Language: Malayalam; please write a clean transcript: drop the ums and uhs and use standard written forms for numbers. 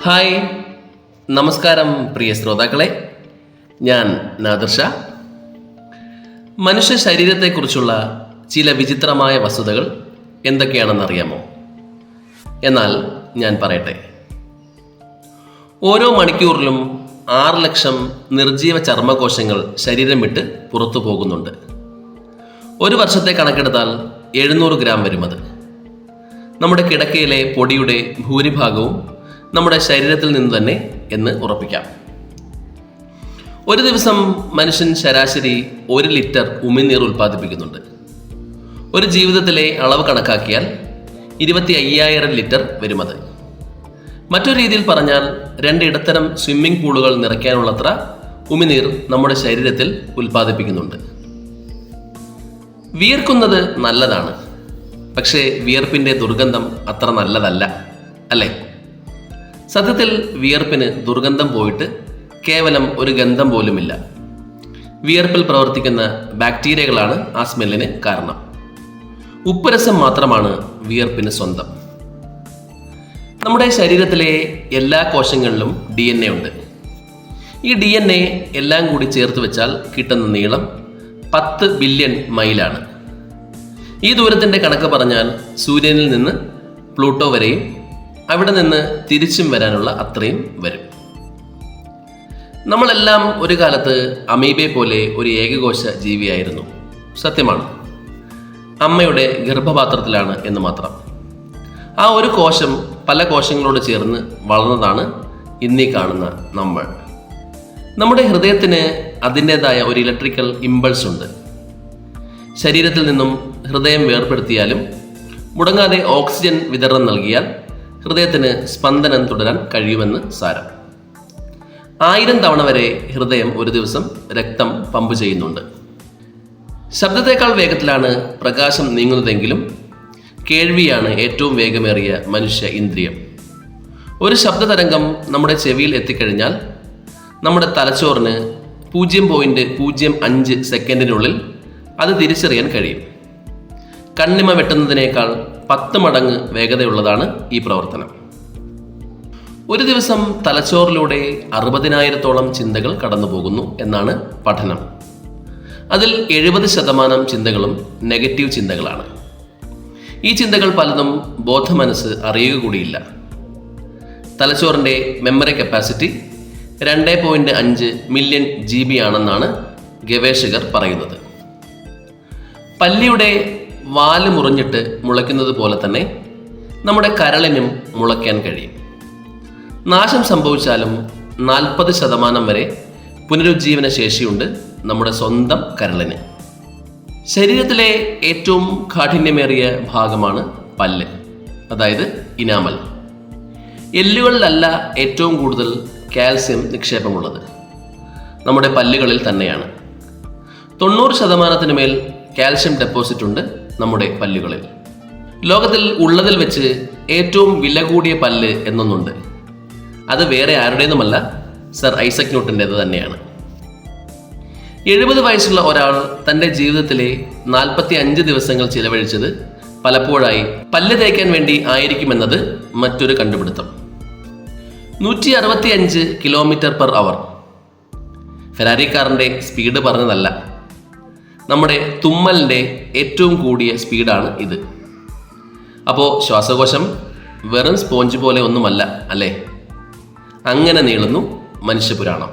ഹായ്, നമസ്കാരം പ്രിയ ശ്രോതാക്കളെ. ഞാൻ നാദിർ ഷാ. മനുഷ്യ ശരീരത്തെക്കുറിച്ചുള്ള ചില വിചിത്രമായ വസ്തുതകൾ എന്തൊക്കെയാണെന്നറിയാമോ? എന്നാൽ ഞാൻ പറയട്ടെ. ഓരോ മണിക്കൂറിലും 6 ലക്ഷം നിർജീവ ചർമ്മകോശങ്ങൾ ശരീരം വിട്ട് പുറത്തു പോകുന്നുണ്ട്. ഒരു വർഷത്തെ കണക്കെടുത്താൽ 700 ഗ്രാം വരും. അത് നമ്മുടെ കിടക്കയിലെ പൊടിയുടെ ഭൂരിഭാഗവും നമ്മുടെ ശരീരത്തിൽ നിന്ന് തന്നെ എന്ന് ഉറപ്പിക്കാം. ഒരു ദിവസം മനുഷ്യൻ ശരാശരി 1 ലിറ്റർ ഉമിനീർ ഉൽപ്പാദിപ്പിക്കുന്നുണ്ട്. ഒരു ജീവിതത്തിലെ അളവ് കണക്കാക്കിയാൽ 25,000 ലിറ്റർ വരും. അത് മറ്റൊരു രീതിയിൽ പറഞ്ഞാൽ 2 ഇടത്തരം സ്വിമ്മിംഗ് പൂളുകൾ നിറയ്ക്കാനുള്ളത്ര ഉമിനീർ നമ്മുടെ ശരീരത്തിൽ ഉൽപ്പാദിപ്പിക്കുന്നുണ്ട്. വിയർക്കുന്നത് നല്ലതാണ്, പക്ഷേ വിയർപ്പിൻ്റെ ദുർഗന്ധം അത്ര നല്ലതല്ല, അല്ലേ? സത്യത്തിൽ വിയർപ്പിന് ദുർഗന്ധം പോയിട്ട് കേവലം ഒരു ഗന്ധം പോലുമില്ല. വിയർപ്പിൽ പ്രവർത്തിക്കുന്ന ബാക്ടീരിയകളാണ് ആ സ്മെല്ലിന് കാരണം. ഉപ്പുരസം മാത്രമാണ് വിയർപ്പിന് സ്വന്തം. നമ്മുടെ ശരീരത്തിലെ എല്ലാ കോശങ്ങളിലും DNA ഉണ്ട്. ഈ DNA എല്ലാം കൂടി ചേർത്ത് വെച്ചാൽ കിട്ടുന്ന നീളം 10 ബില്യൺ മൈലാണ്. ഈ ദൂരത്തിൻ്റെ കണക്ക് പറഞ്ഞാൽ സൂര്യനിൽ നിന്ന് പ്ലൂട്ടോ വരെയും അവിടെ നിന്ന് തിരിച്ചും വരാനുള്ള അത്രയും വരും. നമ്മളെല്ലാം ഒരു കാലത്ത് അമീബെ പോലെ ഒരു ഏകകോശ ജീവിയായിരുന്നു. സത്യമാണ്, അമ്മയുടെ ഗർഭപാത്രത്തിലാണ് എന്ന് മാത്രം. ആ ഒരു കോശം പല കോശങ്ങളോട് ചേർന്ന് വളർന്നതാണ് ഇന്നീ കാണുന്ന നമ്മൾ. നമ്മുടെ ഹൃദയത്തിന് അതിൻ്റെതായ ഒരു ഇലക്ട്രിക്കൽ ഇമ്പൾസ് ഉണ്ട്. ശരീരത്തിൽ നിന്നും ഹൃദയം വേർപെടുത്തിയാലും മുടങ്ങാതെ ഓക്സിജൻ വിതരണം നൽകിയാൽ ഹൃദയത്തിന് സ്പന്ദനം തുടരാൻ കഴിയുമെന്ന് സാരം. 1000 തവണ വരെ ഹൃദയം ഒരു ദിവസം രക്തം പമ്പ് ചെയ്യുന്നുണ്ട്. ശബ്ദത്തേക്കാൾ വേഗത്തിലാണ് പ്രകാശം നീങ്ങുന്നതെങ്കിലും കേൾവിയാണ് ഏറ്റവും വേഗമേറിയ മനുഷ്യ ഇന്ദ്രിയം. ഒരു ശബ്ദതരംഗം നമ്മുടെ ചെവിയിൽ എത്തിക്കഴിഞ്ഞാൽ നമ്മുടെ തലച്ചോറിന് 0.05 സെക്കൻഡിനുള്ളിൽ അത് തിരിച്ചറിയാൻ കഴിയും. കണ്ണിമ വെട്ടുന്നതിനേക്കാൾ 10 മടങ്ങ് വേഗതയുള്ളതാണ് ഈ പ്രവർത്തനം. ഒരു ദിവസം തലച്ചോറിലൂടെ 60,000-ഓളം ചിന്തകൾ കടന്നു പോകുന്നു എന്നാണ് പഠനം. അതിൽ 70% ചിന്തകളും നെഗറ്റീവ് ചിന്തകളാണ്. ഈ ചിന്തകൾ പലതും ബോധമനസ്സ് അറിയുക കൂടിയില്ല. തലച്ചോറിൻ്റെ മെമ്മറി കപ്പാസിറ്റി 2.5 മില്യൺ GB ആണെന്നാണ് ഗവേഷകർ പറയുന്നത്. പല്ലിയുടെ വാല് മുറിഞ്ഞിട്ട് മുളയ്ക്കുന്നത് പോലെ തന്നെ നമ്മുടെ കരളിനും മുളയ്ക്കാൻ കഴിയും. നാശം സംഭവിച്ചാലും 40% വരെ പുനരുജ്ജീവന ശേഷിയുണ്ട് നമ്മുടെ സ്വന്തം കരളിന്. ശരീരത്തിലെ ഏറ്റവും കാഠിന്യമേറിയ ഭാഗമാണ് പല്ല്, അതായത് ഇനാമൽ. എല്ലുകളിലല്ല ഏറ്റവും കൂടുതൽ കാൽസ്യം നിക്ഷേപമുള്ളത്, നമ്മുടെ പല്ലുകളിൽ തന്നെയാണ്. 90% മേൽ കാൽഷ്യം ഡെപ്പോസിറ്റ് ഉണ്ട് നമ്മുടെ പല്ലുകളിൽ. ലോകത്തിൽ ഉള്ളതിൽ വെച്ച് ഏറ്റവും വില കൂടിയ പല്ല് എന്നൊന്നുണ്ട്. അത് വേറെ ആരുടേതുമല്ല, സർ ഐസക് ന്യൂട്ടൻ്റേത് തന്നെയാണ്. 70 വയസ്സുള്ള ഒരാൾ തൻ്റെ ജീവിതത്തിലെ 45 ദിവസങ്ങൾ ചിലവഴിച്ചത് പലപ്പോഴായി പല്ല് തേക്കാൻ വേണ്ടി ആയിരിക്കുമെന്നത് മറ്റൊരു കണ്ടുപിടുത്തം. 165 km/h. ഫെരാരി കാറിൻ്റെ സ്പീഡ് പറഞ്ഞതല്ല, നമ്മുടെ തുമ്മലിൻ്റെ ഏറ്റവും കൂടിയ സ്പീഡാണ് ഇത്. അപ്പോൾ ശ്വാസകോശം വെറും സ്പോഞ്ച് പോലെ ഒന്നുമല്ല, അല്ലേ? അങ്ങനെ നീളുന്നു മനുഷ്യപുരാണം.